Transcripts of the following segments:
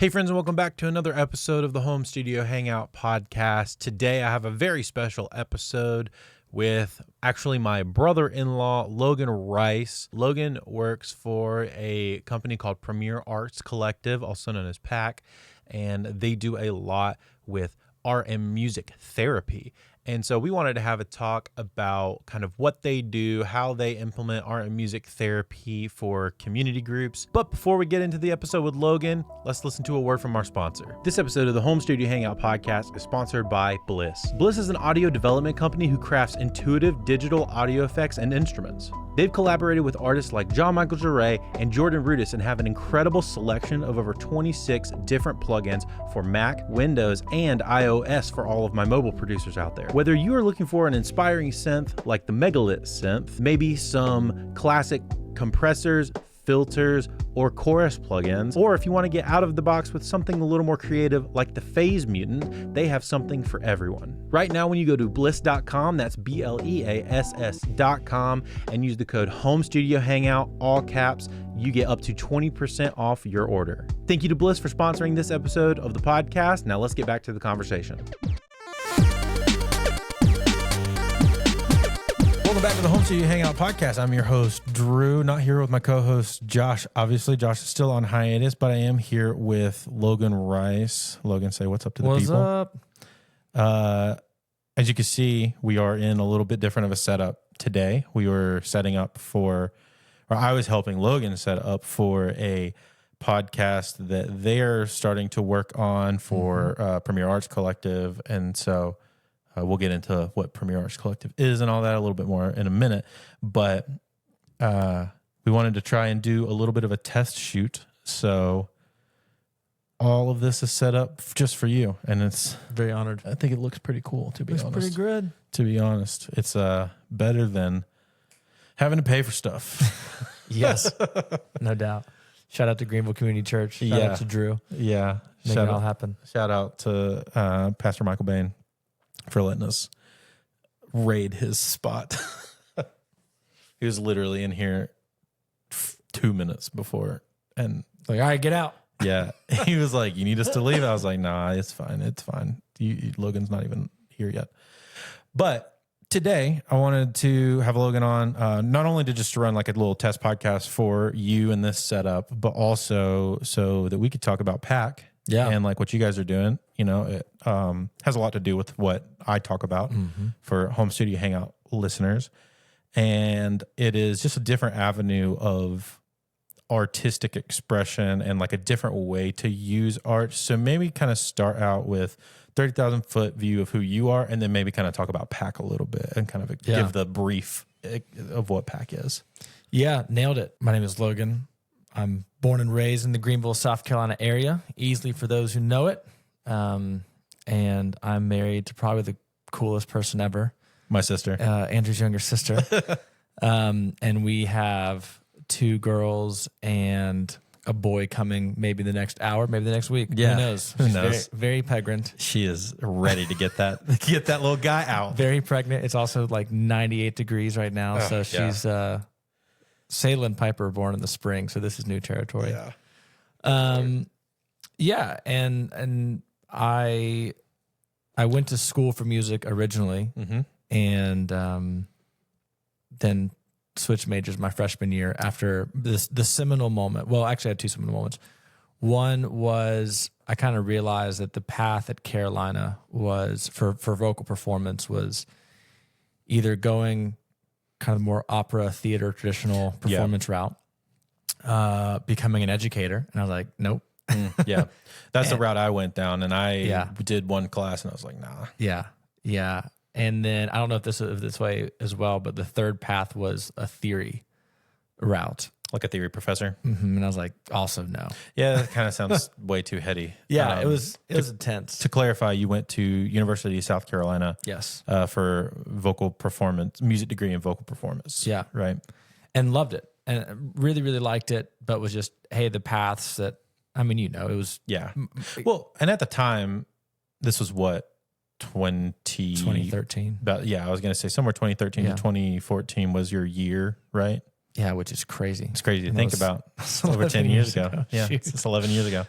Hey friends, and welcome back to another episode of the Home Studio Hangout podcast. Today I have a very special episode with actually my brother-in-law, Logan Rice. Logan works for a company called Premier Arts Collective, also known as PAC, and they do a lot with art and music therapy. And so we wanted to have a talk about kind of what they do, how they implement art and music therapy for community groups. But before we get into the episode with Logan, let's listen to a word from our sponsor. This episode of the Home Studio Hangout podcast is sponsored by Bliss. Bliss is an audio development company who crafts intuitive digital audio effects and instruments. They've collaborated with artists like Jean-Michel Jarre and Jordan Rudess and have an incredible selection of over 26 different plugins for Mac, Windows, and iOS for all of my mobile producers out there. Whether you are looking for an inspiring synth like the Megalith synth, maybe some classic compressors, filters, or chorus plugins, or if you want to get out of the box with something a little more creative like the Phase Mutant, they have something for everyone. Right now, when you go to bliss.com, that's BLEASS.com, and use the code HOMESTUDIOHANGOUT, all caps, you get up to 20% off your order. Thank you to Bliss for sponsoring this episode of the podcast. Now let's get back to the conversation. Welcome back to the Home Studio Hangout podcast. I'm your host, Drew, not here with my co-host, Josh. Obviously, Josh is still on hiatus, but I am here with Logan Rice. Logan, say what's up to the people. What's up? As you can see, we are in a little bit different of a setup today. We were setting up for, or I was helping Logan set up for a podcast that they're starting to work on for Premier Arts Collective. And so we'll get into what Premier Arts Collective is and all that a little bit more in a minute. But we wanted to try and do a little bit of a test shoot. So all of this is set up just for you. And it's Very honored. I think it looks pretty cool, to be honest. Pretty good. To be honest, it's better than having to pay for stuff. Yes, no doubt. Shout out to Greenville Community Church. Shout out to Drew. Yeah. Making it all happen. Shout out to Pastor Michael Bain for letting us raid his spot. He was literally in here 2 minutes before. And Like, all right, get out. yeah, he was like, you need us to leave? I was like, nah, it's fine. It's fine. Logan's not even here yet. But today I wanted to have Logan on, not only to just run like a little test podcast for you in this setup, but also so that we could talk about PAC and like what you guys are doing. You know, it has a lot to do with what I talk about for Home Studio Hangout listeners. And it is just a different avenue of artistic expression and like a different way to use art. So maybe kind of start out with 30,000 foot view of who you are, and then maybe kind of talk about PAC a little bit and kind of give the brief of what PAC is. Yeah, nailed it. My name is Logan. I'm born and raised in the Greenville, South Carolina area, easily for those who know it. And I'm married to probably the coolest person ever. My sister. Andrew's younger sister. And we have 2 girls and a boy coming maybe the next hour, maybe the next week. Yeah. Who knows? Who She's knows? Very pregnant. She is ready to get that little guy out. Very pregnant. It's also like 98 degrees right now. So she's Salem Piper born in the spring. So this is new territory. Yeah. And I went to school for music originally and then switched majors my freshman year after the seminal moment. Well, actually I had 2 seminal moments. One was I kind of realized that the path at Carolina was for vocal performance was either going kind of more opera, theater, traditional performance route, becoming an educator. And I was like, nope. That's the route I went down, and I did one class and I was like, nah. Yeah. And then I don't know if this is this way as well, but the third path was a theory route. Like a theory professor. And I was like, also no. Yeah, that kind of sounds way too heady. Yeah, it was intense. To clarify, you went to University of South Carolina. Yes. For vocal performance, music degree in vocal performance. Yeah. Right. And loved it. And really, really liked it, but was just, hey, the paths that, I mean, you know, it was. Yeah. Well, and at the time, this was what? 2013. About, I was going to say somewhere 2013 to 2014 was your year, right? Yeah, which is crazy. It's crazy to think about. It's over 10 years ago. Yeah, it's just 11 years ago.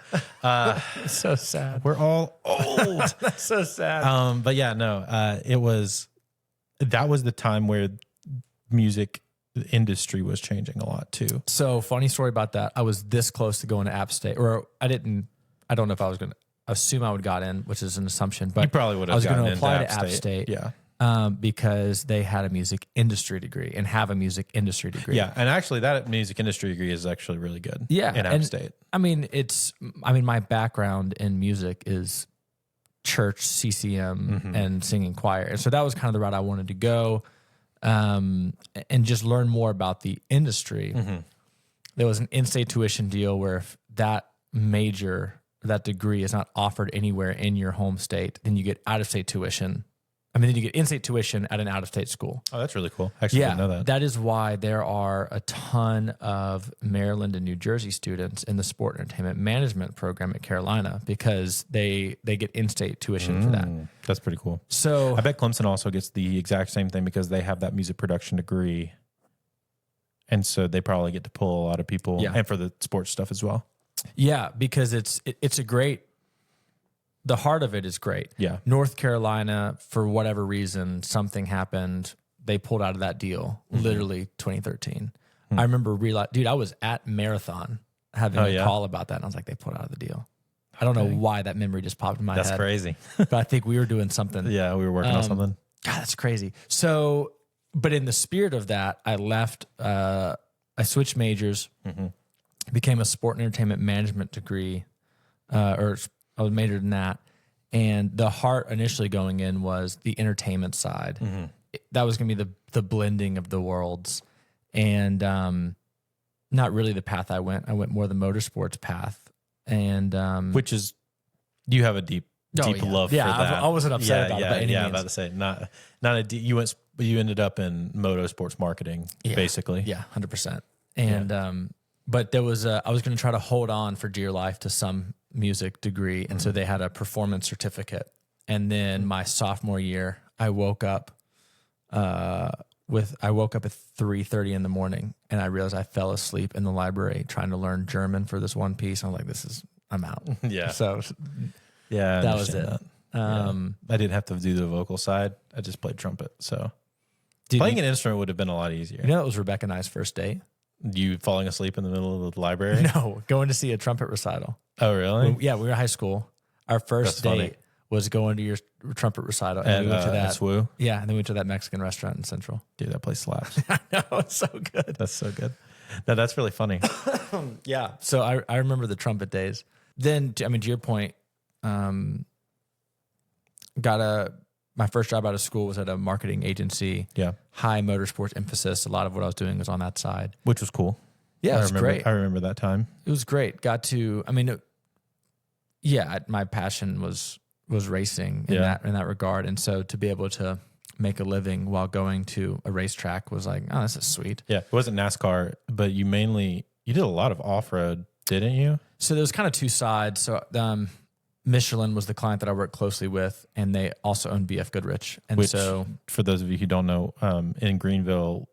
It's so sad. We're all old. That's so sad. But yeah, no, that was the time where music industry was changing a lot too. So funny story about that. I was this close to going to App State, or I don't know if I was going to assume I would got in, which is an assumption, but You probably would have I was going gotten to into apply to App App State. Yeah. Because they had a music industry degree and have a music industry degree. Yeah. And actually that music industry degree is actually really good. Yeah. In App State. I mean, my background in music is church, CCM, and singing choir. And so that was kind of the route I wanted to go, and just learn more about the industry. There was an in-state tuition deal where if that degree is not offered anywhere in your home state, then you get out-of-state tuition. Then you get in-state tuition at an out-of-state school. Oh, that's really cool. Actually, I didn't know that. That is why there are a ton of Maryland and New Jersey students in the sport and entertainment management program at Carolina, because they get in-state tuition for that. That's pretty cool. So I bet Clemson also gets the exact same thing because they have that music production degree. And so they probably get to pull a lot of people, and for the sports stuff as well. Yeah, because it's a great, the heart of it is great. Yeah. North Carolina, for whatever reason, something happened. They pulled out of that deal, literally 2013. I remember dude, I was at Marathon having a call about that, and I was like, they pulled out of the deal. I don't know why that memory just popped in my head. That's crazy. But I think we were doing something. Yeah, we were working on something. God, that's crazy. So, but in the spirit of that, I left, I switched majors, became a sport and entertainment management degree, or I was majored in that. And the heart initially going in was the entertainment side. That was going to be the blending of the worlds. And not really the path I went. I went more the motorsports path. And which is, you have a deep love for that. I wasn't upset about it by any means. Yeah, I'm about to say, you ended up in motorsports marketing, basically. Yeah, 100%. And but there was I was going to try to hold on for dear life to some music degree, and so they had a performance certificate. And then my sophomore year, I woke up at 3:30 in the morning, and I realized I fell asleep in the library trying to learn German for this one piece. I'm like, I'm out. Yeah. So yeah, that was it. I didn't have to do the vocal side. I just played trumpet. So playing an instrument would have been a lot easier. You know, it was Rebecca and I's first date. You falling asleep in the middle of the library? No, going to see a trumpet recital. Oh, really? We were in high school. Our first date was going to your trumpet recital. And we went to that. SWU? Yeah, and then we went to that Mexican restaurant in Central. Dude, that place slaps. I know, it's so good. That's so good. No, that's really funny. Yeah. So I remember the trumpet days. Then, to your point, my first job out of school was at a marketing agency. Yeah. High motorsports emphasis. A lot of what I was doing was on that side. Which was cool. Yeah, it was great. I remember that time. It was great. My passion was racing in that regard. And so to be able to make a living while going to a racetrack was like, oh, this is sweet. Yeah. It wasn't NASCAR, but you did a lot of off-road, didn't you? So there was kind of two sides. So Michelin was the client that I worked closely with, and they also owned BF Goodrich. And which, so for those of you who don't know, in Greenville,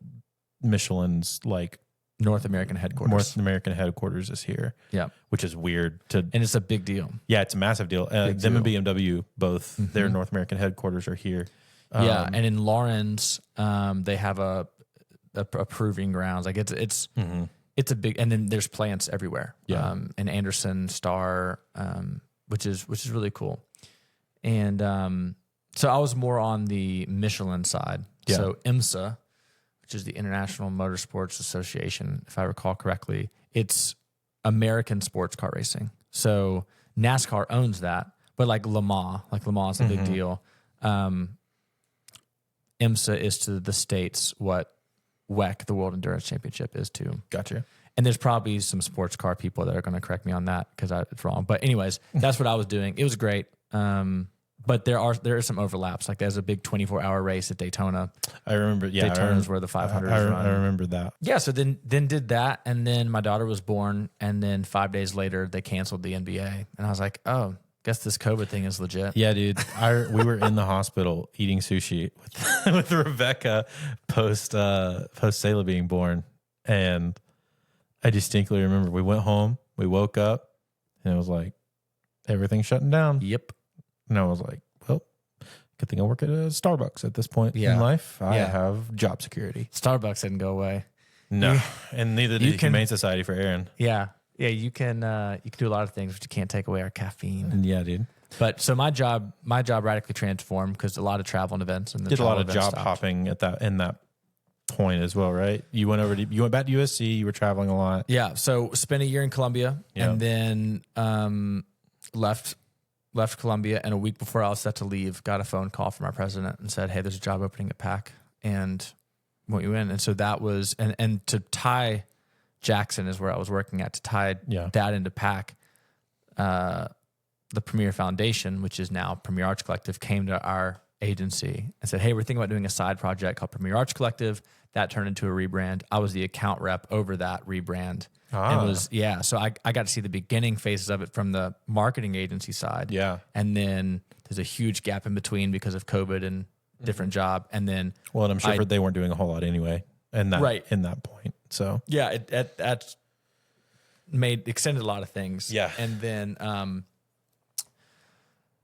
Michelin's like North American headquarters. North American headquarters is here. Yeah. Which is weird and it's a big deal. Yeah, it's a massive deal. Them and BMW, both their North American headquarters are here. And in Lawrence, they have a proving grounds. Like it's a big, and then there's plants everywhere. Yeah. And Anderson, Star, which is really cool. And so I was more on the Michelin side. Yeah. So IMSA, which is the International Motorsports Association, if I recall correctly, it's American sports car racing. So NASCAR owns that, but like Le Mans is a big deal. IMSA is to the States what WEC, the World Endurance Championship, is to. Gotcha. And there's probably some sports car people that are going to correct me on that because it's wrong. But anyways, that's what I was doing. It was great. But there is some overlaps. Like there's a big 24-hour race at Daytona. I remember. Yeah, Daytona's where the 500 is run. I remember that. Yeah. So then did that, and then my daughter was born, and then 5 days later they canceled the NBA, and I was like, oh, guess this COVID thing is legit. Yeah, dude. We were in the hospital eating sushi with Rebecca post Sayla being born. And I distinctly remember we went home, we woke up, and it was like, everything's shutting down. Yep. And I was like, well, good thing I work at a Starbucks at this point in life. I have job security. Starbucks didn't go away. No, and neither did the Humane Society for Aaron. Yeah. Yeah, you can do a lot of things, but you can't take away our caffeine. Yeah, dude. But so my job radically transformed because a lot of travel and events and did a lot of job hopping in that point as well, right? You went back to USC. You were traveling a lot. Yeah. So spent a year in Columbia and then left Columbia. And a week before I was set to leave, got a phone call from our president and said, "Hey, there's a job opening at PAC, and want you in." And so that was and to tie Jackson is where I was working at, to tie that into PAC. The Premier Foundation, which is now Premier Arts Collective, came to our agency and said, "Hey, we're thinking about doing a side project called Premier Arts Collective." That turned into a rebrand. I was the account rep over that rebrand. And so I got to see the beginning phases of it from the marketing agency side. Yeah. And then there's a huge gap in between because of COVID and different job. And then and I'm sure they weren't doing a whole lot anyway in that point. So yeah, that's extended a lot of things. Yeah. And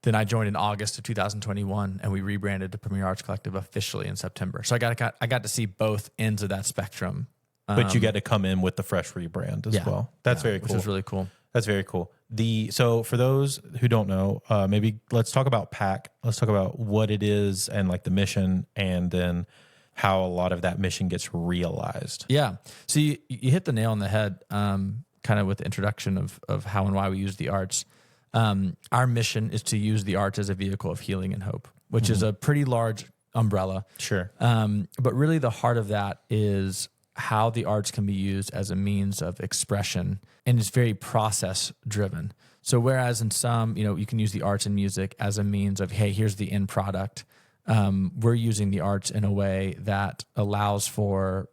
then I joined in August of 2021, and we rebranded to Premier Arts Collective officially in September. So I got to see both ends of that spectrum. But you got to come in with the fresh rebrand as well. That's very cool. Which is really cool. That's very cool. So for those who don't know, maybe let's talk about PAC. Let's talk about what it is and like the mission, and then how a lot of that mission gets realized. Yeah. So you hit the nail on the head, kind of with the introduction of how and why we use the arts. Our mission is to use the arts as a vehicle of healing and hope, which is a pretty large umbrella. Sure. But really the heart of that is how the arts can be used as a means of expression, and it's very process driven. So whereas in some, you can use the arts and music as a means of, hey, here's the end product. We're using the arts in a way that allows for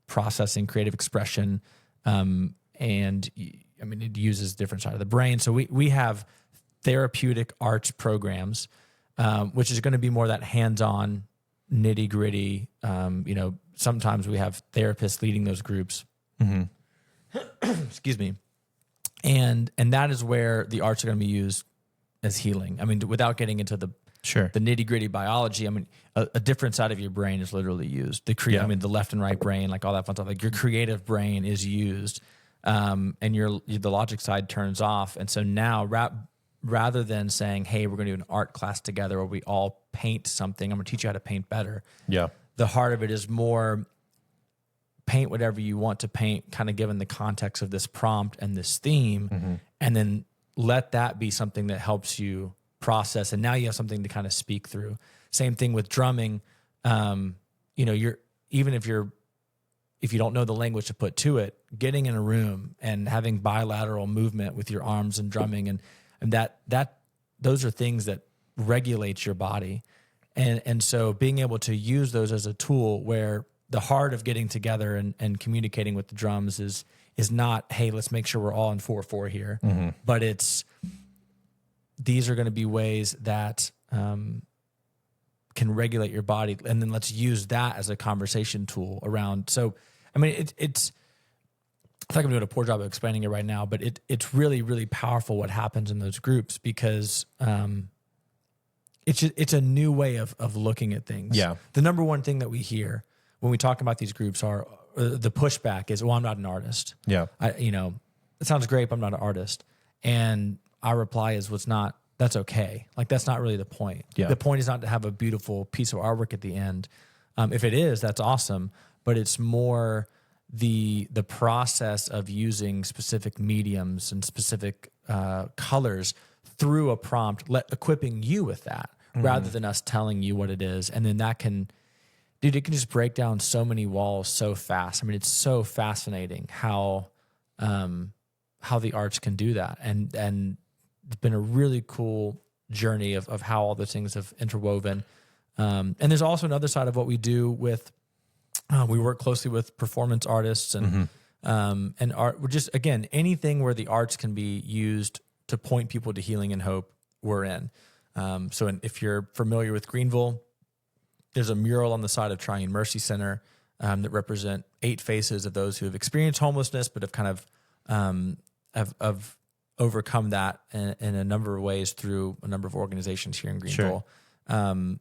processing, creative expression, and it uses different side of the brain. So we have therapeutic arts programs, which is going to be more that hands-on, nitty-gritty. Sometimes we have therapists leading those groups. Excuse me. And that is where the arts are going to be used as healing. I mean, without getting into the nitty-gritty biology, I mean, a different side of your brain is literally used. The left and right brain, like all that fun stuff. Like your creative brain is used. And the logic side turns off. And so now rather than saying, hey, we're going to do an art class together where we all paint something, I'm going to teach you how to paint better. Yeah. The heart of it is more paint whatever you want to paint, kind of given the context of this prompt and this theme, and then let that be something that helps you process. And now you have something to kind of speak through. Same thing with drumming. If you don't know the language to put to it, getting in a room and having bilateral movement with your arms and drumming and that those are things that regulate your body. And so being able to use those as a tool where the heart of getting together and communicating with the drums is not, hey, let's make sure we're all in 4/4 here, but these are going to be ways that can regulate your body, and then let's use that as a conversation tool around. So, I mean, it's I think I'm doing a poor job of explaining it right now, but it's really, really powerful what happens in those groups because it's a new way of looking at things. Yeah. The number one thing that we hear when we talk about these groups are the pushback is, well, I'm not an artist. Yeah. It sounds great, but I'm not an artist. And our reply is, well, it's not, that's okay. Like, that's not really the point. Yeah. The point is not to have a beautiful piece of artwork at the end. If it is, that's awesome. But it's more the process of using specific mediums and specific colors through a prompt, equipping you with that rather than us telling you what it is. And then that can, dude, it can just break down so many walls so fast. I mean, it's so fascinating how the arts can do that. And it's been a really cool journey of how all those things have interwoven. And there's also another side of what we do with, we work closely with performance artists and art. We're just, again, anything where the arts can be used to point people to healing and hope, we're in. If you're familiar with Greenville, there's a mural on the side of Triune Mercy Center that represent 8 faces of those who have experienced homelessness, but have kind of have overcome that in a number of ways through a number of organizations here in Greenville.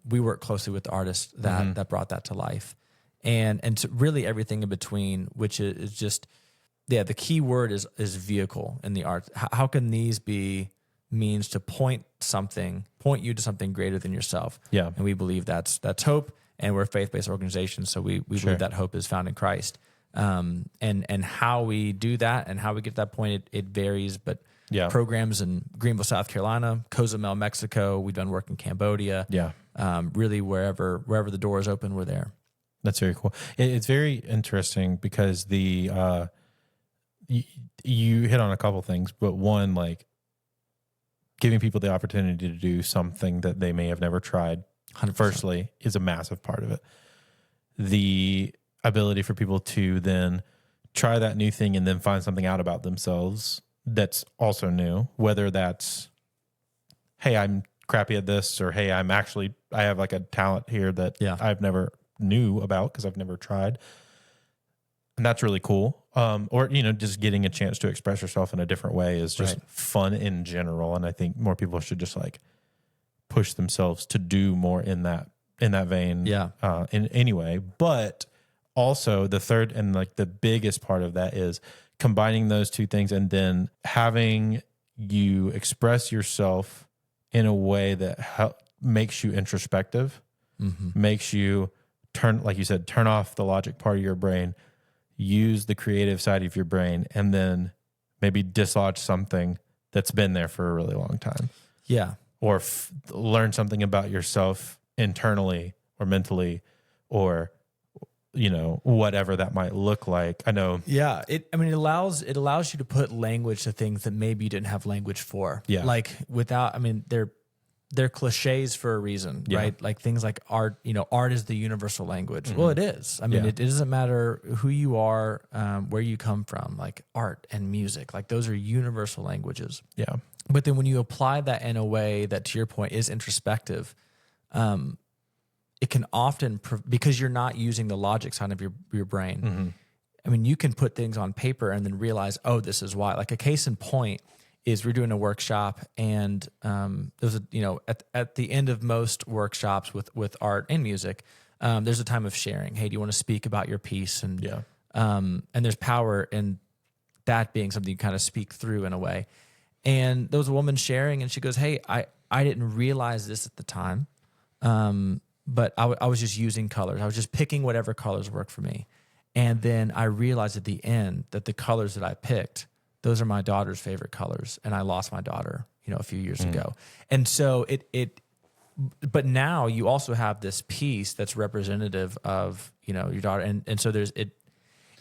We work closely with the artists that brought that to life, and to really everything in between, which is just, the key word is vehicle in the arts. How can these be means to point you to something greater than yourself? Yeah. And we believe that's hope, and we're a faith-based organization, so we believe that hope is found in Christ. And how we do that and how we get to that point, it varies, but programs in Greenville, South Carolina, Cozumel, Mexico, we've done work in Cambodia. Really wherever the door is open, we're there. That's very cool. It's very interesting because you hit on a couple things, but one, like giving people the opportunity to do something that they may have never tried, 100%. firstly, is a massive part of it. The ability for people to then try that new thing and then find something out about themselves that's also new, whether that's, hey, I'm crappy at this, or hey, I have like a talent here that I've never knew about because I've never tried. And that's really cool. Or, just getting a chance to express yourself in a different way is just fun in general. And I think more people should just like push themselves to do more in that vein. In any way. But also the third and like the biggest part of that is combining those two things and then having you express yourself in a way that makes you introspective, makes you turn off the logic part of your brain, use the creative side of your brain, and then maybe dislodge something that's been there for a really long time. Yeah. Or learn something about yourself internally or mentally, or whatever that might look like. I know. Yeah. It allows you to put language to things that maybe you didn't have language for. Yeah. Like they're cliches for a reason, right? Like things like art, art is the universal language. Well, it is. It doesn't matter who you are, where you come from, like art and music, like those are universal languages. Yeah. But then when you apply that in a way that, to your point, is introspective, it can often, because you're not using the logic side of your brain. You can put things on paper and then realize, oh, this is why. Like a case in point is we're doing a workshop, and there's at the end of most workshops with art and music, there's a time of sharing. Hey, do you want to speak about your piece? And there's power in that being something you kind of speak through in a way. And there was a woman sharing, and she goes, hey, I didn't realize this at the time, but I was just using colors. I was just picking whatever colors work for me. And then I realized at the end that the colors that I picked, those are my daughter's favorite colors. And I lost my daughter, a few years ago. And so but now you also have this piece that's representative of, your daughter. And so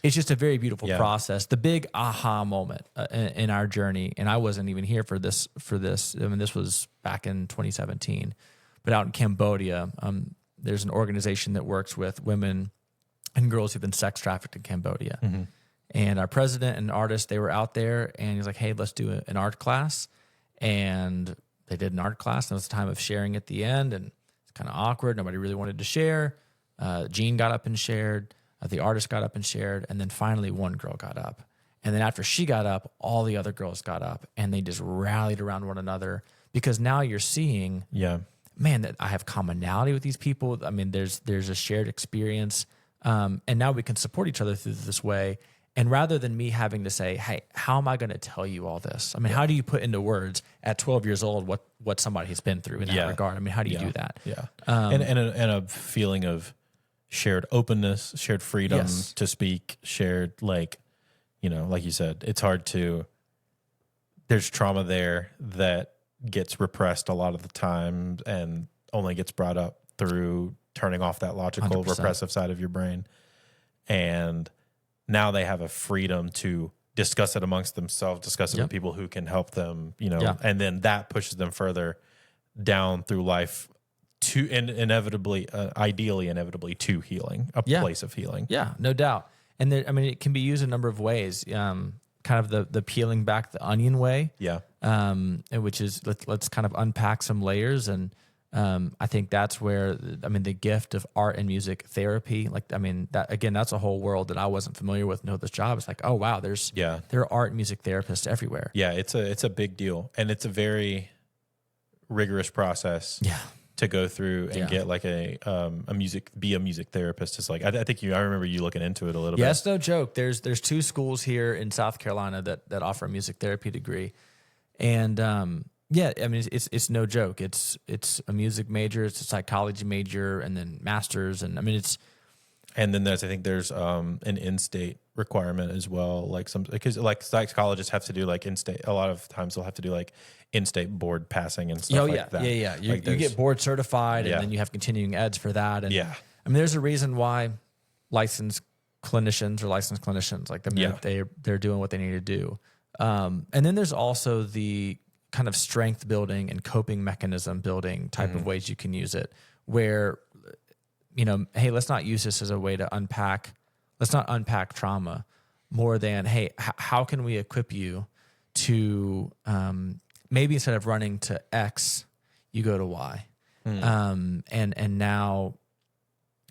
it's just a very beautiful process. The big aha moment in our journey, and I wasn't even here for this. This was back in 2017, but out in Cambodia, there's an organization that works with women and girls who've been sex trafficked in Cambodia. And our president and artist, they were out there, and he's like, hey, let's do an art class. And they did an art class, and it was a time of sharing at the end, and it's kind of awkward. Nobody really wanted to share. Jean got up and shared. The artist got up and shared. And then finally one girl got up. And then after she got up, all the other girls got up, and they just rallied around one another, because now you're seeing, man, that I have commonality with these people. There's a shared experience. And now we can support each other through this way. And rather than me having to say, hey, how am I going to tell you all this? How do you put into words at 12 years old what somebody has been through in that regard? How do you do that? Yeah. And a feeling of shared openness, shared freedom to speak, shared, like you said, it's hard to, there's trauma there that gets repressed a lot of the time and only gets brought up through turning off that logical 100%. Repressive side of your brain. And now they have a freedom to discuss it amongst themselves, discuss it with people who can help them, and then that pushes them further down through life to ideally to healing, a place of healing. Yeah, no doubt. And there, it can be used a number of ways. Kind of the peeling back the onion way. Yeah. Which is let's kind of unpack some layers and I think that's where, the gift of art and music therapy, that's a whole world that I wasn't familiar with until this job. It's like, oh wow, there are art and music therapists everywhere. Yeah, it's a big deal, and it's a very rigorous process. Yeah. To go through and get like a music therapist. It's like, I remember you looking into it a little bit. Yeah, it's no joke. There's 2 schools here in South Carolina that offer a music therapy degree. And, it's no joke. It's a music major, it's a psychology major, and then masters. And and then there's an in-state requirement as well. Because psychologists have to do like in-state, a lot of times they'll have to do like in-state board passing and stuff like that. Yeah. You get board certified, and then you have continuing eds for that. And there's a reason why licensed clinicians, they're doing what they need to do. And then there's also the kind of strength building and coping mechanism building type of ways you can use it, where, hey, let's not use this as a way to let's not unpack trauma more than, hey, how can we equip you to, maybe instead of running to X, you go to Y. And now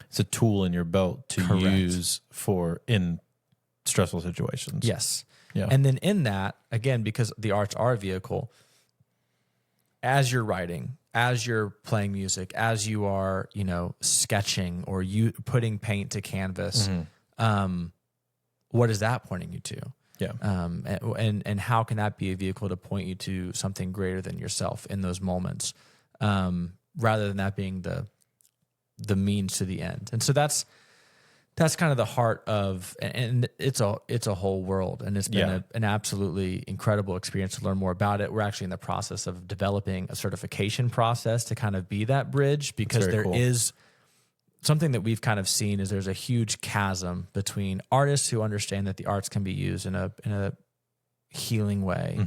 it's a tool in your belt to use in stressful situations. Yes. Yeah. And then in that, again, because the arts are a vehicle, as you're writing, as you're playing music, as you are, sketching or you putting paint to canvas, what is that pointing you to? Yeah. And how can that be a vehicle to point you to something greater than yourself in those moments, rather than that being the means to the end? And so that's kind of the heart of, and it's a whole world, and it's been an absolutely incredible experience to learn more about it. We're actually in the process of developing a certification process to kind of be that bridge, because there is something that we've kind of seen is there's a huge chasm between artists who understand that the arts can be used in a healing way.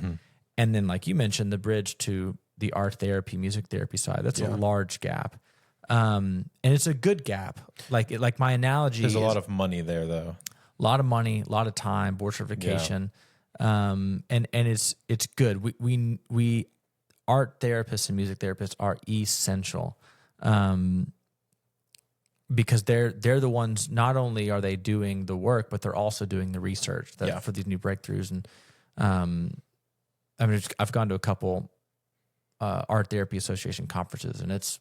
And then, like you mentioned, the bridge to the art therapy, music therapy side. That's a large gap. And it's a good gap. Like my analogy, there's a lot of money there though. A lot of money, a lot of time, board certification. And it's good. We art therapists and music therapists are essential. Because they're the ones, not only are they doing the work, but they're also doing the research for these new breakthroughs. And I've gone to a couple Art Therapy Association conferences, and it's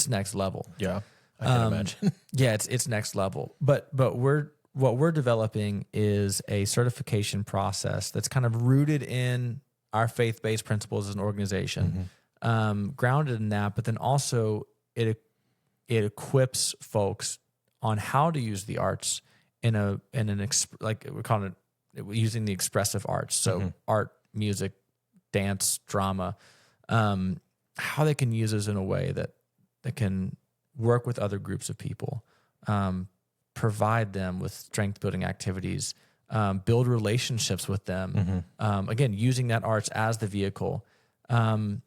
next level. Yeah, I can imagine. Yeah, it's next level. But what we're developing is a certification process that's kind of rooted in our faith-based principles as an organization, grounded in that, but then also it equips folks on how to use the arts we're calling it using the expressive arts. So art, music, dance, drama, how they can use those in a way that can work with other groups of people, provide them with strength building activities, build relationships with them. Again, using that arts as the vehicle. And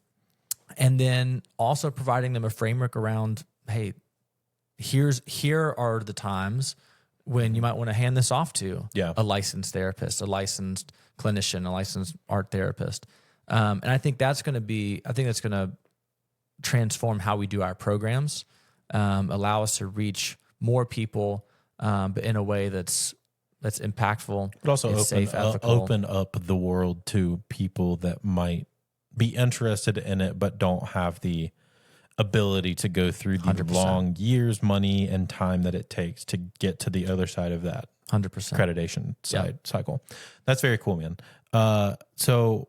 then also providing them a framework around, hey, here are the times when you might want to hand this off to a licensed therapist, a licensed clinician, a licensed art therapist. And I think that's going to transform how we do our programs, allow us to reach more people, but in a way that's impactful, but also open up the world to people that might be interested in it, but don't have the ability to go through the 100%. long years, money, and time that it takes to get to the other side of that 100% accreditation cycle. That's very cool, man. So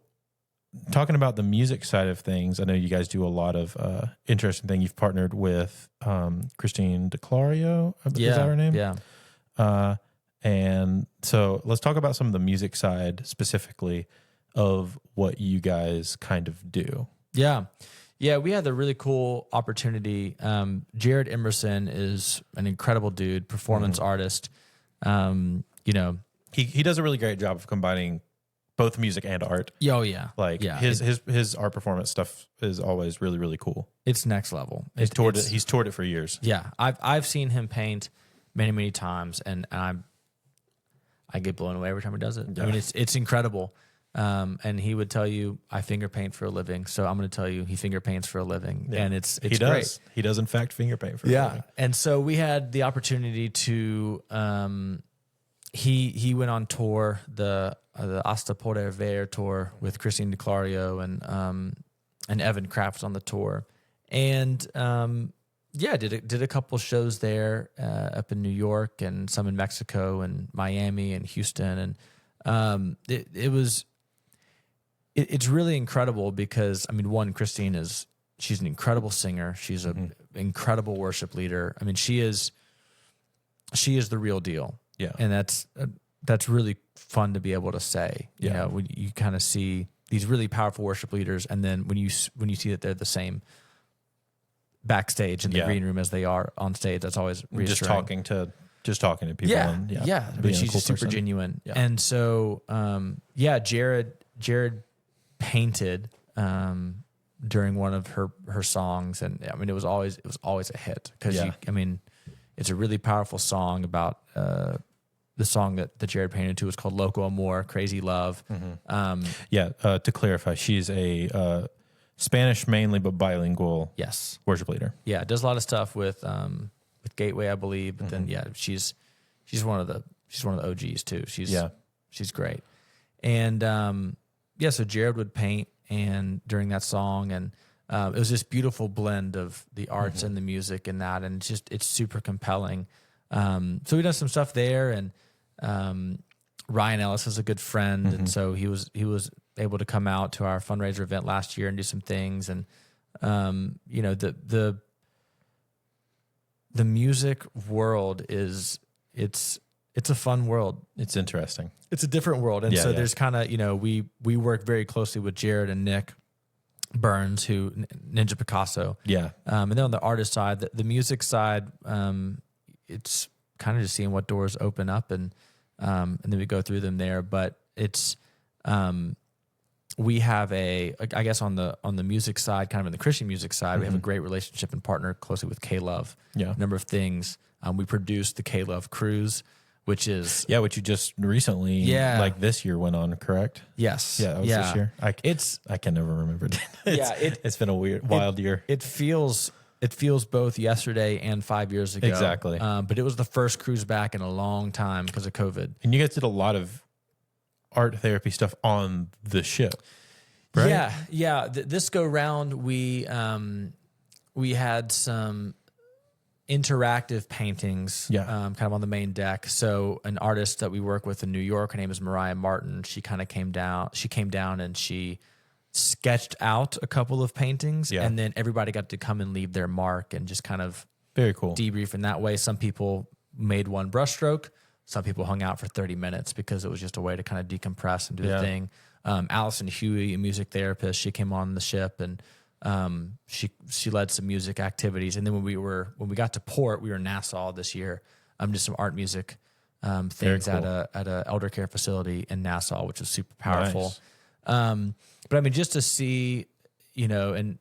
talking about the music side of things, I know you guys do a lot of interesting things. You've partnered with Christine DeClario, is that her name? Yeah. And so let's talk about some of the music side specifically of what you guys kind of do. Yeah. Yeah, we had a really cool opportunity. Jared Emerson is an incredible dude, performance artist. He does a really great job of combining both music and art. Oh yeah, His art performance stuff is always really, really cool. It's next level. He's toured it for years. Yeah, I've seen him paint many times, and I get blown away every time he does it. Yeah. I mean, it's incredible. And he would tell you, I finger paint for a living. So I'm going to tell you he finger paints for a living. Yeah. And it's he great. does. He does, in fact, finger paint for a living. And so we had the opportunity to, he went on tour, the Hasta Poder Ver tour with Christine DiClario and Evan Kraft was on the tour. And, did a couple shows there, up in New York and some in Mexico and Miami and Houston. And, it's really incredible because, I mean, one, Christine she's an incredible singer. She's an incredible worship leader. I mean, she is the real deal. Yeah. And that's really fun to be able to say, you know, when you kind of see these really powerful worship leaders. And then when you see that they're the same backstage in the green room as they are on stage, that's always reassuring. Just talking to people. Yeah. And, I mean, she's cool super person. genuine. Yeah. And so, Jared painted during one of her songs, and I mean it was always a hit because it's a really powerful song about the song that Jared painted to was called Loco Amor, Crazy Love. To clarify, she's a Spanish mainly but bilingual worship leader. Yeah, does a lot of stuff with Gateway, I believe, but then she's one of the OGs too. She's great. And so Jared would paint and during that song, and it was this beautiful blend of the arts and the music and that, and it's super compelling. So we done some stuff there, and Ryan Ellis is a good friend, and so he was able to come out to our fundraiser event last year and do some things, and the music world it's a fun world. It's interesting. It's a different world. And there's kind of, we work very closely with Jared and Nick Burns, who Ninja Picasso. Yeah. And then on the artist side, the music side, it's kind of just seeing what doors open up and then we go through them there. But it's, we have I guess on the music side, kind of in the Christian music side, we have a great relationship and partner closely with K-Love. Yeah. A number of things. We produced the K-Love Cruise, which is... Yeah, which you just recently, like this year went on, correct? Yes. Yeah, that was this year. I can never remember. It's been a wild year. It feels both yesterday and 5 years ago. Exactly. But it was the first cruise back in a long time because of COVID. And you guys did a lot of art therapy stuff on the ship, right? Yeah. This go round, we had some interactive paintings, kind of on the main deck. So an artist that we work with in New York, her name is Mariah Martin. She kind of came down and she sketched out a couple of paintings, and then everybody got to come and leave their mark and just kind of very cool debrief in that way. Some people made one brushstroke. Some people hung out for 30 minutes because it was just a way to kind of decompress and do the thing. Allison Huey, a music therapist, she came on the ship and she led some music activities. And then when we got to port, we were in Nassau this year. Just some art music things cool. at a elder care facility in Nassau, which was super powerful. Nice. But I mean, just to see, and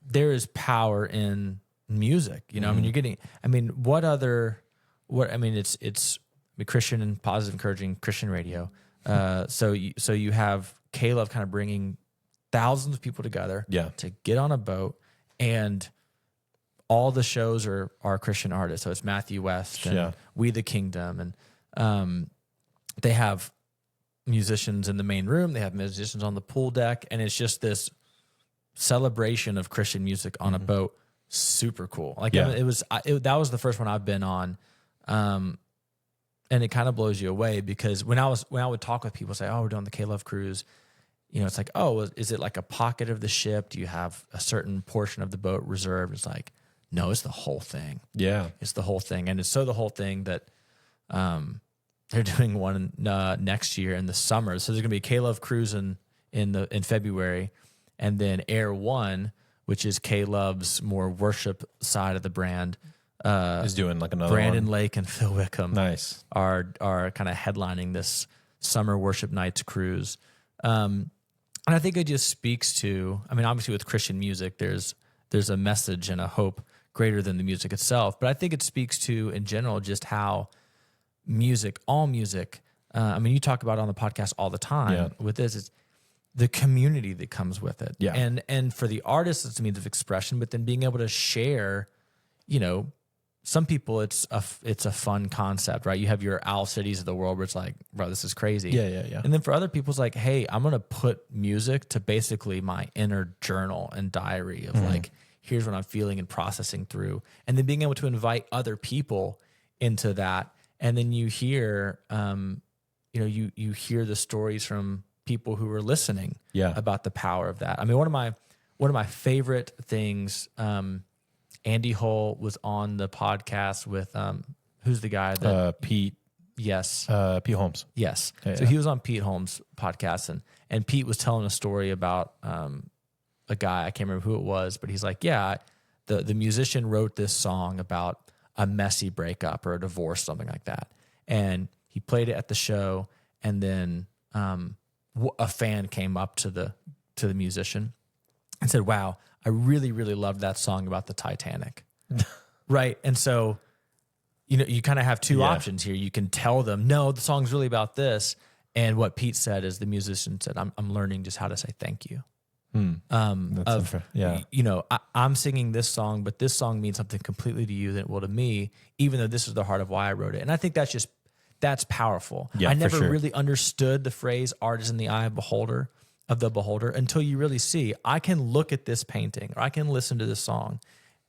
there is power in music. I mean, you're getting. I mean, it's Christian and positive, encouraging Christian radio. So you have Caleb kind of bringing thousands of people together to get on a boat, and all the shows are Christian artists. So it's Matthew West and We the Kingdom, and they have musicians in the main room. They have musicians on the pool deck, and it's just this celebration of Christian music on a boat. Super cool. That was the first one I've been on. And it kind of blows you away because when I would talk with people, say, "Oh, we're doing the K-Love cruise," it's like, "Oh, is it like a pocket of the ship? Do you have a certain portion of the boat reserved?" It's like, no, it's the whole thing. Yeah, it's the whole thing, and it's so the whole thing that they're doing one next year in the summer. So there's gonna be a K-Love cruise in February, and then Air One, which is K-Love's more worship side of the brand. Is doing like another Brandon one. Lake and Phil Wickham are kind of headlining this summer worship nights cruise. And I think it just speaks to, I mean, obviously with Christian music, there's a message and a hope greater than the music itself. But I think it speaks to, in general, just how all music I mean, you talk about it on the podcast all the time with this, is the community that comes with it. Yeah. And for the artist, it's a means of expression, but then being able to share, some people it's a fun concept, right? You have your Owl Cities of the world where it's like, bro, this is crazy. Yeah. And then for other people, it's like, hey, I'm going to put music to basically my inner journal and diary of like, here's what I'm feeling and processing through. And then being able to invite other people into that. And then you hear, you hear the stories from people who are listening about the power of that. I mean, one of my favorite things, Andy Hull was on the podcast with who's the guy that Pete? Yes, Pete Holmes. Yes. So he was on Pete Holmes' podcast, and Pete was telling a story about a guy, I can't remember who it was, but he's like, the musician wrote this song about a messy breakup or a divorce, something like that, and he played it at the show, and then a fan came up to the musician and said, "Wow, I really, really loved that song about the Titanic." Right. And so, you kind of have two options here. You can tell them, no, the song's really about this. And what Pete said is the musician said, I'm learning just how to say thank you. I'm singing this song, but this song means something completely to you than it will to me, even though this is the heart of why I wrote it. And I think that's powerful. Yeah, I never really understood the phrase art is in the eye of the beholder until you really see, I can look at this painting or I can listen to this song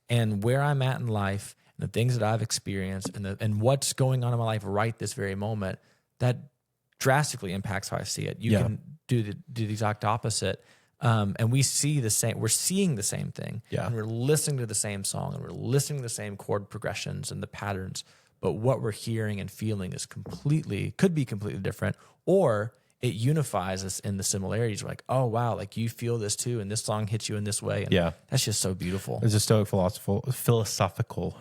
and where I'm at in life and the things that I've experienced and what's going on in my life right this very moment, that drastically impacts how I see it. You can do the exact opposite. And we're seeing the same thing. Yeah. And we're listening to the same song and we're listening to the same chord progressions and the patterns, but what we're hearing and feeling could be completely different, or it unifies us in the similarities. We're like, oh wow, like you feel this too, and this song hits you in this way. And that's just so beautiful. There's a Stoic philosophical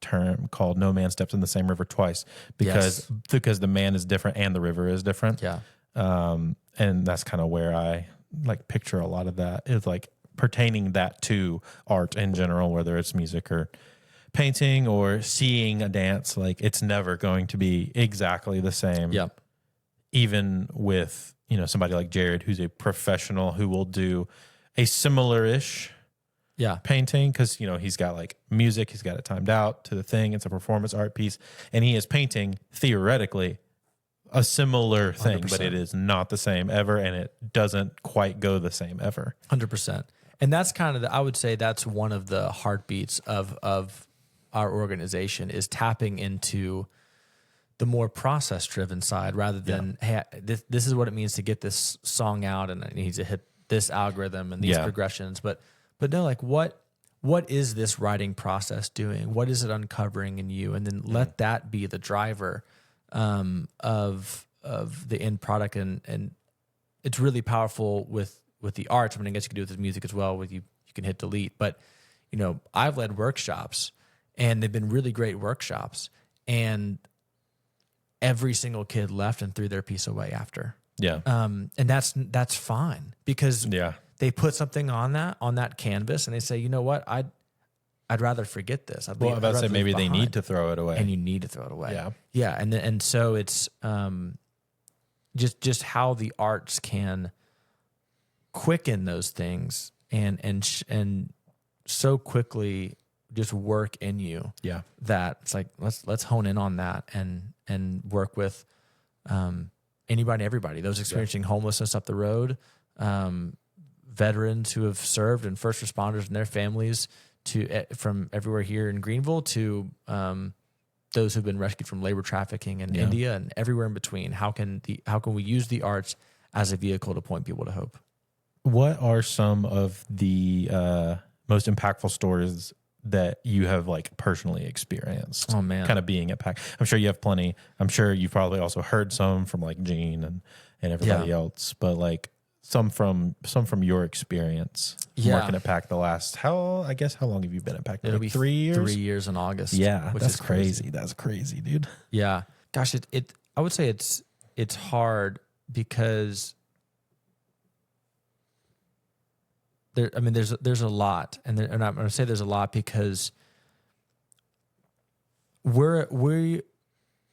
term called "No man steps in the same river twice," because the man is different and the river is different. Yeah, and that's kind of where I like picture a lot of that is like pertaining that to art in general, whether it's music or painting or seeing a dance. Like it's never going to be exactly the same. Yep. Even with, somebody like Jared, who's a professional who will do a similar-ish painting because, he's got like music, he's got it timed out to the thing. It's a performance art piece. And he is painting, theoretically, a similar thing, 100%. But it is not the same ever, and it doesn't quite go the same ever. 100%. And that's kind of I would say that's one of the heartbeats of our organization is tapping into the more process-driven side rather than, hey, this is what it means to get this song out and it needs to hit this algorithm and these progressions. But no, like what is this writing process doing? What is it uncovering in you? And then let that be the driver of the end product. And it's really powerful with the arts. I mean, I guess you can do it with music as well, with you can hit delete. But, I've led workshops and they've been really great workshops. And every single kid left and threw their piece away after. Yeah. And that's fine because they put something on that canvas and they say, you know what, I'd rather forget this. I'm about to say maybe they need to throw it away. And you need to throw it away. Yeah. Yeah. And so it's just how the arts can quicken those things and so quickly just work in you. Yeah. That it's like, let's hone in on that and work with anybody, everybody, those experiencing homelessness up the road, veterans who have served and first responders and their families from everywhere here in Greenville to those who've been rescued from labor trafficking in India and everywhere in between. How can we use the arts as a vehicle to point people to hope? What are some of the most impactful stories that you have like personally experienced? Oh man, kind of being at PAC. I'm sure you have plenty. I'm sure you've probably also heard some from like Gene and everybody else, but like some from your experience working at PAC the last, how long have you been at PAC? It'll be 3 years? 3 years in August. Yeah. Which That's is crazy. That's crazy, dude. Yeah. Gosh, I would say it's hard because there's a lot, and I'm going to say there's a lot because we're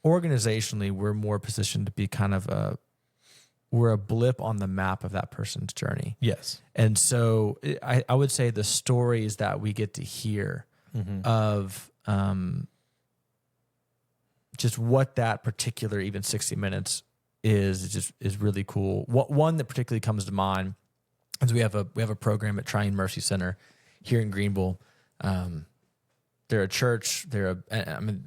organizationally, we're more positioned to be kind of we're a blip on the map of that person's journey. Yes. And so I would say the stories that we get to hear of just what that particular even 60 minutes is really cool. One that particularly comes to mind is we have a program at Triune Mercy Center here in Greenville. They're a church. They're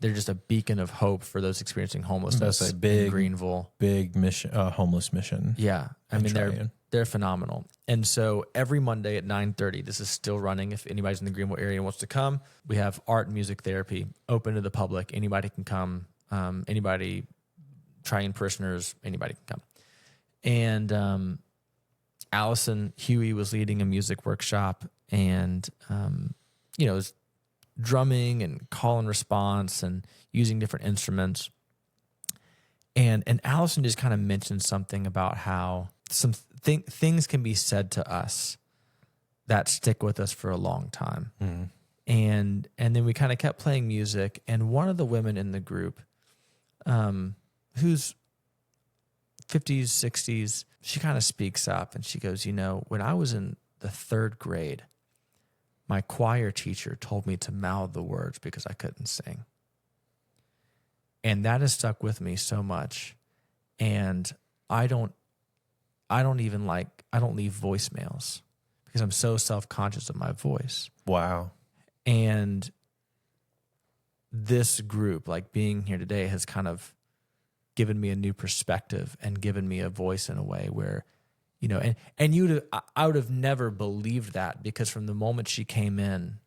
just a beacon of hope for those experiencing homelessness in Greenville. Big mission, homeless mission. Yeah, I mean they're phenomenal. And so every Monday at 9:30, this is still running. If anybody's in the Greenville area and wants to come, we have art and music therapy open to the public. Anybody can come. Anybody, Triune parishioners, anybody can come. And Allison Huey was leading a music workshop, and it was drumming and call and response and using different instruments. And Allison just kind of mentioned something about how some things can be said to us that stick with us for a long time. Mm-hmm. And then we kind of kept playing music, and one of the women in the group, who's 50s, 60s, she kind of speaks up and she goes, when I was in the 3rd grade, my choir teacher told me to mouth the words because I couldn't sing. And that has stuck with me so much. And I don't leave voicemails because I'm so self-conscious of my voice. Wow. And this group, like being here today, has kind of given me a new perspective and given me a voice in a way where, I would have never believed that, because from the moment she came in,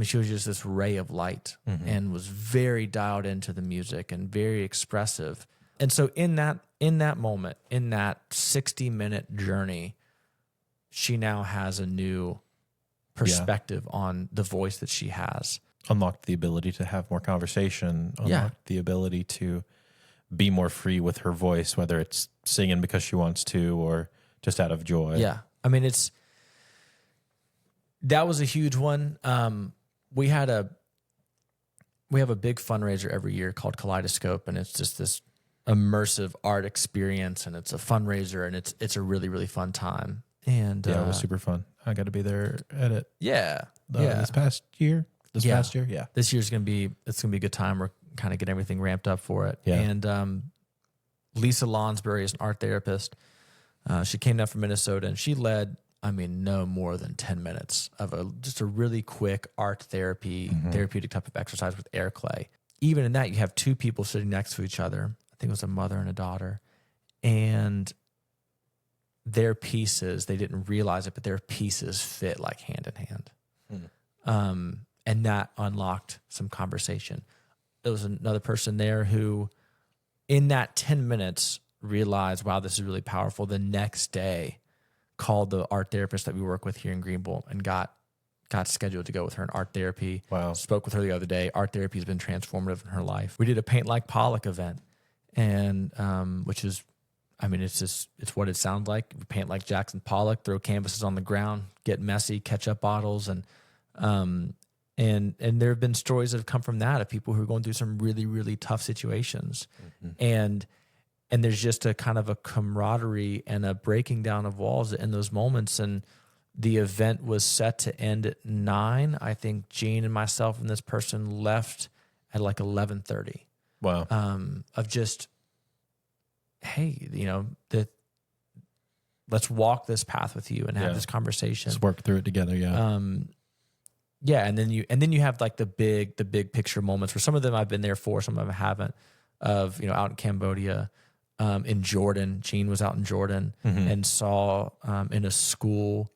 she was just this ray of light and was very dialed into the music and very expressive. And so in that moment, in that 60-minute journey, she now has a new perspective on the voice that she has. Unlocked the ability to have more conversation, unlocked the ability to be more free with her voice, whether it's singing because she wants to or just out of joy. Yeah. I mean, that was a huge one. We have a big fundraiser every year called Kaleidoscope, and it's just this immersive art experience, and it's a fundraiser, and it's a really, really fun time. And it was super fun. I got to be there at it. This past year. This year's gonna be a good time. We're kind of getting everything ramped up for it. Yeah. And Lisa Lonsbury is an art therapist. She came down from Minnesota, and she led, no more than 10 minutes of just a really quick art therapeutic type of exercise with air clay. Even in that, you have 2 people sitting next to each other. I think it was a mother and a daughter. And their pieces, they didn't realize it, but their pieces fit like hand in hand. And that unlocked some conversation. There was another person there who, in that 10 minutes, realized, wow, this is really powerful. The next day, called the art therapist that we work with here in Greenville and got scheduled to go with her in art therapy. Wow. Spoke with her the other day. Art therapy has been transformative in her life. We did a Paint Like Pollock event, and which is, it's what it sounds like. We paint like Jackson Pollock, throw canvases on the ground, get messy, ketchup bottles, and there have been stories that have come from that of people who are going through some really, really tough situations. And there's just a kind of a camaraderie and a breaking down of walls in those moments. And the event was set to end at 9. I think Gene and myself and this person left at like 11:30. Wow. Of just, hey, let's walk this path with you and have this conversation. Let's work through it together. Yeah. And then you have like the big picture moments where some of them I've been there for, some of them I haven't, of, out in Cambodia, in Jordan. Gene was out in Jordan and saw in a school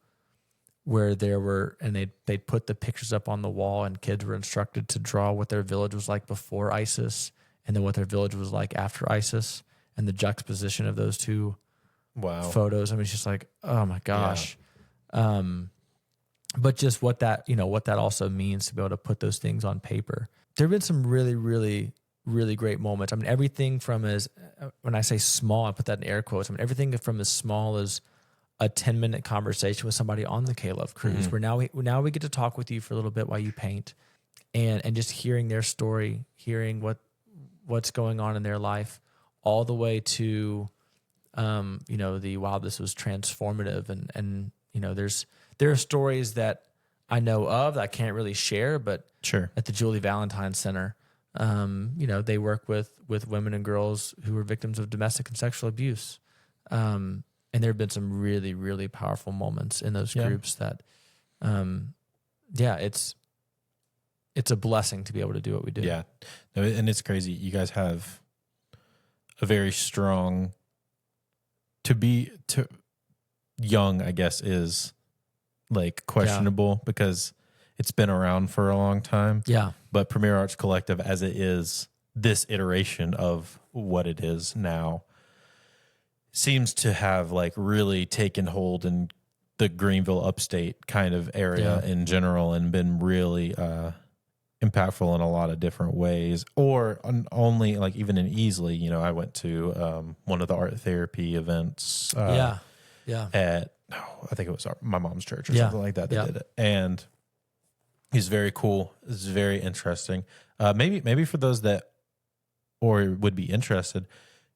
where they put the pictures up on the wall, and kids were instructed to draw what their village was like before ISIS and then what their village was like after ISIS, and the juxtaposition of those two photos. It's just like, oh my gosh. Yeah. But just what that also means to be able to put those things on paper. There have been some really, really, really great moments. Everything from when I say small, I put that in air quotes. Everything from as small as a 10-minute conversation with somebody on the K-Love cruise, where now we get to talk with you for a little bit while you paint, and just hearing their story, hearing what what's going on in their life, all the way to, wow, this was transformative. And there are stories that I know of that I can't really share, but Sure. at the Julie Valentine Center, they work with women and girls who were victims of domestic and sexual abuse. And there have been some really, really powerful moments in those groups that, it's a blessing to be able to do what we do. Yeah. No, and it's crazy. You guys have a very strong, young, I guess, is like questionable because it's been around for a long time. Yeah. But Premier Arts Collective, as it is this iteration of what it is now, seems to have like really taken hold in the Greenville upstate kind of area in general and been really impactful in a lot of different ways. Or only like even in Easley, I went to one of the art therapy events at, I think it was my mom's church or something like that. They did it. And he's very cool. It's very interesting. Maybe for those that would be interested,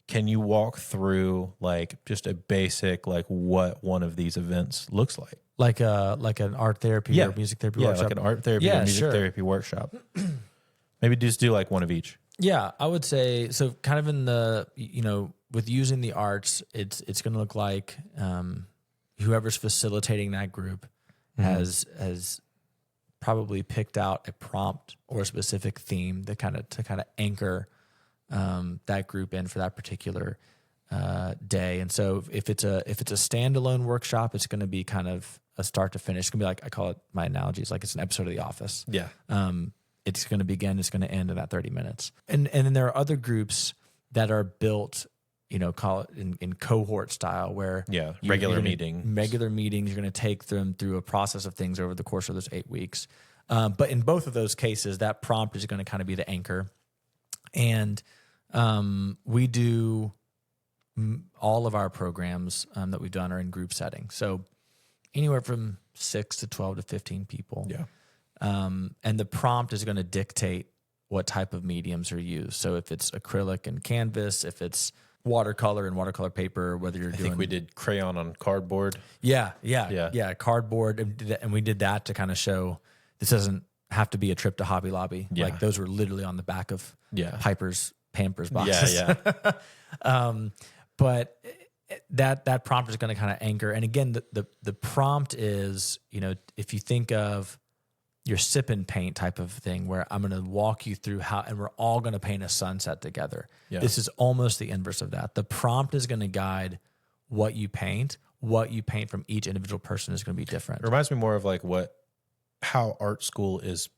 can you walk through like just a basic like what one of these events looks like? Like an art therapy or music therapy workshop? Like an art therapy or music therapy workshop. Maybe just do like one of each. Yeah, I would say so. Kind of in the with using the arts, it's going to look like whoever's facilitating that group has probably picked out a prompt or a specific theme to kind of anchor that group in for that particular day. And so if it's a standalone workshop, it's going to be kind of a start to finish. It's going to be like, I call it, my analogy is like it's an episode of The Office. Yeah. It's going to begin, it's going to end in that 30 minutes. And then there are other groups that are built, call it in cohort style where regular meetings, you're going to take them through a process of things over the course of those 8 weeks. But in both of those cases, that prompt is going to kind of be the anchor. And we do all of our programs that we've done are in group setting. So anywhere from 6 to 12 to 15 people. Yeah. And the prompt is going to dictate what type of mediums are used. So if it's acrylic and canvas, if it's watercolor and watercolor paper, whether you're doing... I think we did crayon on cardboard. Yeah, cardboard. And we did that to kind of show this doesn't have to be a trip to Hobby Lobby. Yeah. Like those were literally on the back of Piper's Pampers boxes. But that prompt is going to kind of anchor. And again, the prompt is, if you think of your sip and paint type of thing where I'm going to walk you through how, and we're all going to paint a sunset together. Yeah. This is almost the inverse of that. The prompt is going to guide what you paint. What you paint from each individual person is going to be different. It reminds me more of like how art school is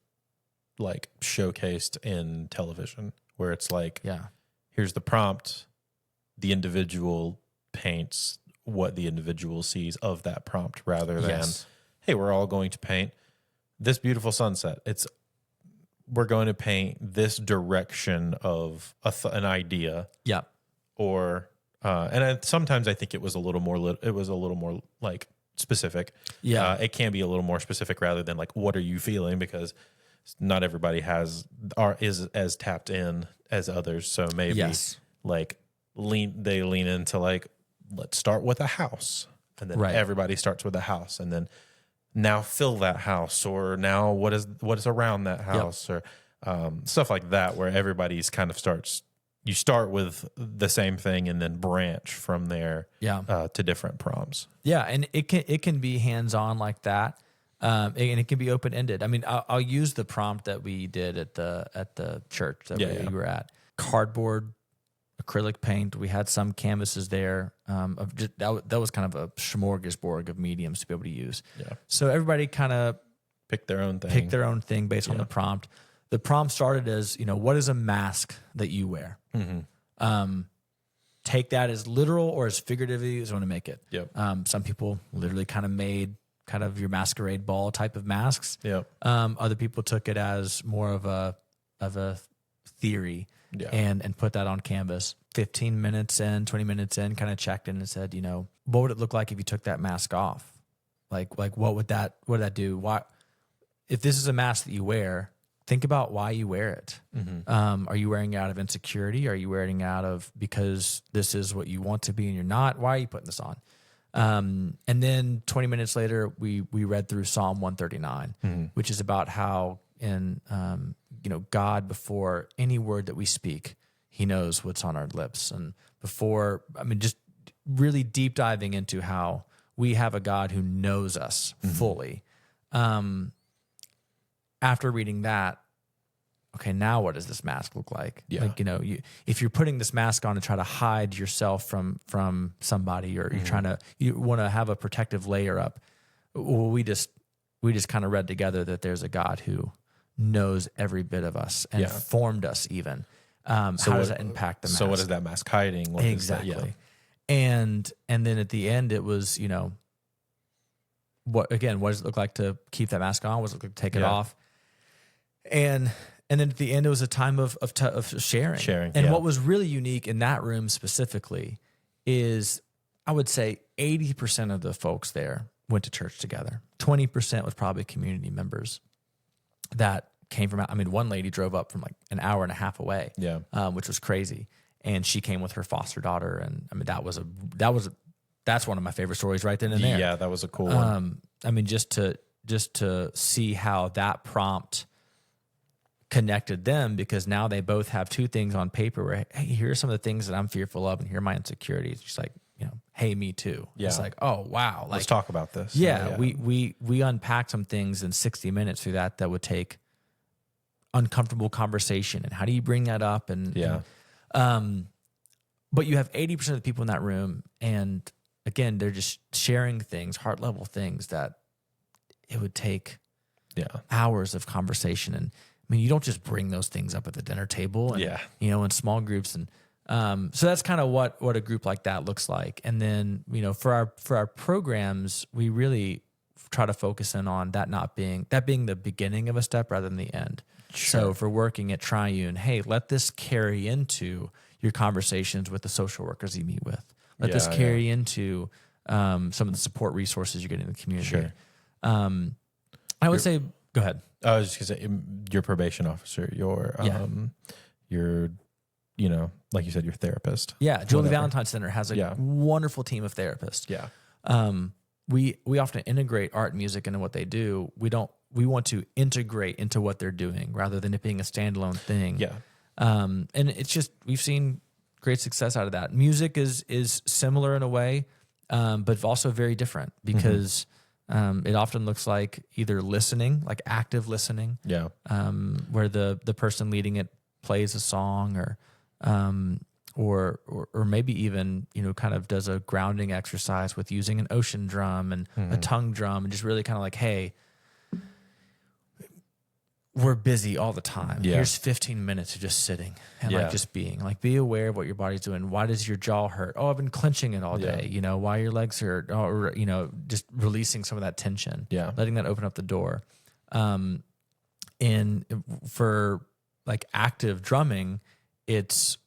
like showcased in television, where it's like, here's the prompt, the individual paints what the individual sees of that prompt rather than, hey, we're all going to paint this beautiful sunset. We're going to paint this direction of an idea. Yeah. Or, sometimes I think it was a little more like specific. Yeah. It can be a little more specific rather than like, what are you feeling? Because not everybody is as tapped in as others. So maybe like they lean into like, let's start with a house. And then everybody starts with a house, and then now fill that house, or now what is around that house, or stuff like that, where everybody's kind of you start with the same thing and then branch from there to different prompts. Yeah. And it can be hands-on like that. And it can be open-ended. I mean, I'll use the prompt that we did at the church that we were at. Cardboard, acrylic paint. We had some canvases there. That was kind of a smorgasbord of mediums to be able to use. Yeah. So everybody kind of picked their own thing based on the prompt. The prompt started as, what is a mask that you wear? Mm-hmm. Take that as literal or as figuratively as you want to make it. Yep. Some people literally kind of made kind of your masquerade ball type of masks. Yep. Other people took it as more of a theory. Yeah. And put that on canvas. 15 minutes in, 20 minutes in, kind of checked in and said, what would it look like if you took that mask off? Like what would that do? Why, if this is a mask that you wear, think about why you wear it. Are you wearing it out of insecurity? Are you wearing it out of because this is what you want to be and you're not? Why are you putting this on? And then 20 minutes later, we read through Psalm 139, which is about how in God, before any word that we speak, he knows what's on our lips. And just really deep diving into how we have a God who knows us fully. After reading that, okay, now what does this mask look like? Yeah. Like, if you're putting this mask on to try to hide yourself from somebody, or you want to have a protective layer up. Well, we just kind of read together that there's a God who knows every bit of us and formed us even. How does that impact the mask? So what is that mask hiding? Exactly. And then at the end, it was, what does it look like to keep that mask on? What does it look like to take it off? And then at the end, it was a time of sharing. And what was really unique in that room specifically is, I would say 80% of the folks there went to church together. 20% was probably community members that came from, one lady drove up from like an hour and a half away, which was crazy. And she came with her foster daughter. And that's one of my favorite stories right then and there. Yeah, that was a cool one. Just to see how that prompt connected them, because now they both have two things on paper where, hey, here are some of the things that I'm fearful of, and here are my insecurities. Just like, hey, me too. Yeah. It's like, oh wow, let's talk about this. Yeah, we unpacked some things in 60 minutes through that would take uncomfortable conversation. And how do you bring that up? But you have 80% of the people in that room, and again, they're just sharing things, heart level things that it would take hours of conversation. And you don't just bring those things up at the dinner table and, in small groups. And so that's kind of what a group like that looks like. And then, for our programs, we really try to focus in on that being the beginning of a step rather than the end. Sure. So if we're working at Triune, hey, let this carry into your conversations with the social workers you meet with. Let this carry into some of the support resources you get in the community. Sure. I would say, go ahead. I was just going to say, your probation officer, your, like you said, your therapist. Yeah. Julie Valentine Center has a wonderful team of therapists. Yeah. We often integrate art and music into what they do. We want to integrate into what they're doing rather than it being a standalone thing. Yeah. And it's just, we've seen great success out of that. Music is similar in a way, but also very different because it often looks like either listening, like active listening, where the person leading it plays a song or maybe even, kind of does a grounding exercise with using an ocean drum and a tongue drum, and just really kind of like, hey, we're busy all the time. Yeah. Here's 15 minutes of just sitting and like just being, like, be aware of what your body's doing. Why does your jaw hurt? Oh, I've been clenching it all day. Why your legs hurt? Or, just releasing some of that tension. Yeah. Letting that open up the door. And for like active drumming, it's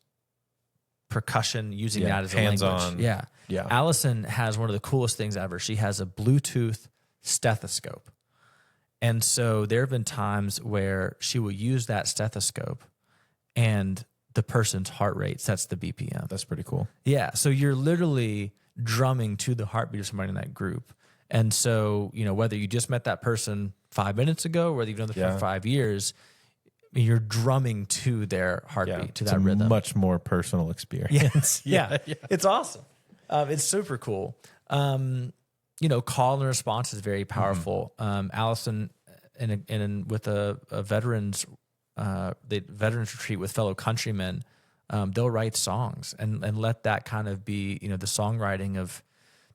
percussion, using that as a language. Yeah. Allison has one of the coolest things ever. She has a Bluetooth stethoscope. And so there have been times where she will use that stethoscope and the person's heart rate sets the BPM. That's pretty cool. Yeah. So you're literally drumming to the heartbeat of somebody in that group. And so, whether you just met that person 5 minutes ago, whether you've known them for 5 years, you're drumming to their heartbeat, to that rhythm. Much more personal experience. Yeah. It's awesome. It's super cool. Call and response is very powerful. Allison, with a veterans retreat with fellow countrymen, they'll write songs and let that kind of be, the songwriting of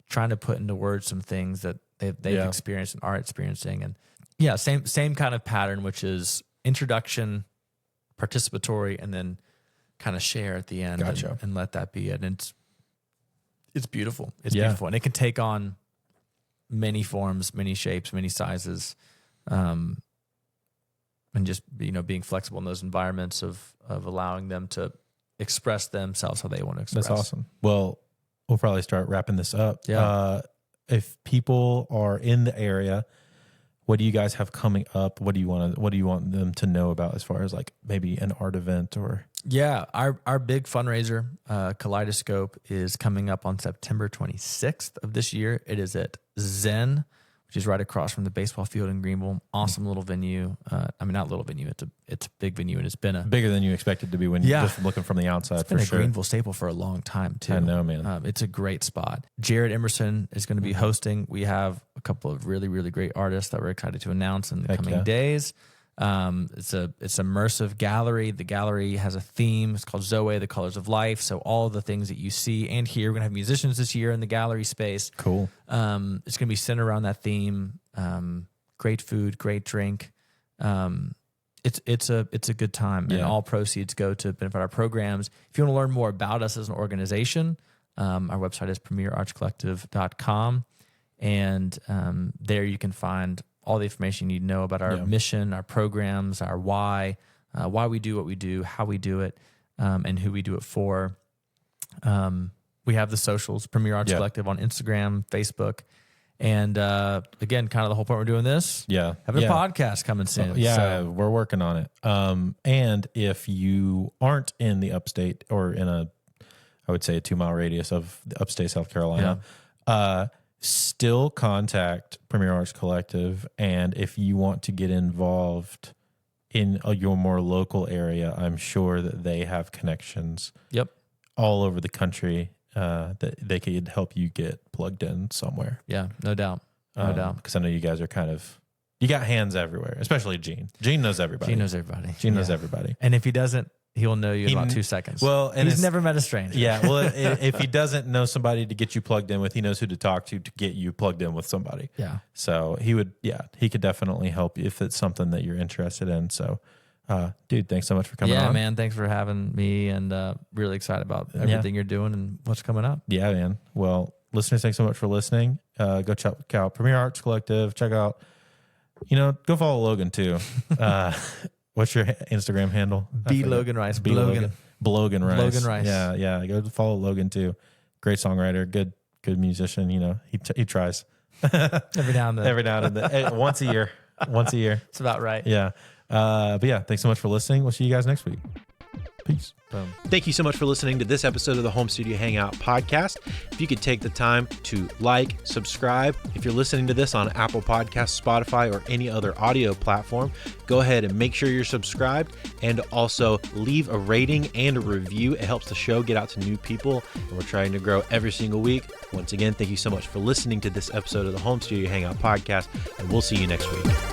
trying to put into words some things that they've experienced and are experiencing. And same kind of pattern, which is introduction, participatory, and then kind of share at the end. Gotcha. and let that be it. And it's beautiful. It's beautiful. And it can take on many forms, many shapes, many sizes, and just being flexible in those environments of allowing them to express themselves how they want to express. That's awesome. Well, we'll probably start wrapping this up. Yeah. If people are in the area, what do you guys have coming up? What do you want them to know about as far as like maybe an art event or? Yeah, our big fundraiser, Kaleidoscope, is coming up on September 26th of this year. It is at Zen, which is right across from the baseball field in Greenville. Awesome little venue. I mean, not little venue. It's a big venue, and it's been bigger than you expected to be when you're just looking from the outside. It's been a Greenville staple for a long time too. I know, man. It's a great spot. Jared Emerson is going to be hosting. We have a couple of really, really great artists that we're excited to announce in the coming days. It's immersive gallery. The gallery has a theme. It's called Zoe, the Colors of Life. So all of the things that you see and hear, we're gonna have musicians this year in the gallery space. Cool. It's gonna be centered around that theme. Great food, great drink. It's a good time, and all proceeds go to benefit our programs. If you want to learn more about us as an organization, our website is premierartscollective.com, and there you can find all the information you need to know about our mission, our programs, our why we do what we do, how we do it, and who we do it for. We have the socials, Premier Arts Collective on Instagram, Facebook. And again, kind of the whole point we're doing this. Yeah. Have a podcast coming soon. We're working on it. And if you aren't in the upstate or in I would say a 2-mile radius of the upstate South Carolina, still contact Premier Arts Collective. And if you want to get involved in your more local area, I'm sure that they have connections all over the country that they could help you get plugged in somewhere. Yeah, no doubt. No doubt. Because I know you guys are you got hands everywhere, especially Gene. Gene knows everybody. Gene knows everybody. Gene knows everybody. And if he doesn't, he will know you in about 2 seconds. Well, and he's never met a stranger. Yeah. Well, if he doesn't know somebody to get you plugged in with, he knows who to talk to get you plugged in with somebody. Yeah. So he could definitely help you if it's something that you're interested in. So, dude, thanks so much for coming on. Yeah, man. Thanks for having me, and really excited about everything you're doing and what's coming up. Yeah, man. Well, listeners, thanks so much for listening. Go check out Premier Arts Collective. Check out, go follow Logan too. What's your Instagram handle? Logan Rice. Logan Rice. Logan Rice. Yeah. Go follow Logan too. Great songwriter. Good musician. He tries. Every now and then. Once a year. It's about right. Yeah. But yeah, thanks so much for listening. We'll see you guys next week. Peace. Boom. Thank you so much for listening to this episode of the Home Studio Hangout podcast. If you could take the time to subscribe. If you're listening to this on Apple Podcasts, Spotify, or any other audio platform, go ahead and make sure you're subscribed, and also leave a rating and a review. It helps the show get out to new people, and we're trying to grow every single week. Once again, thank you so much for listening to this episode of the Home Studio Hangout podcast, and we'll see you next week.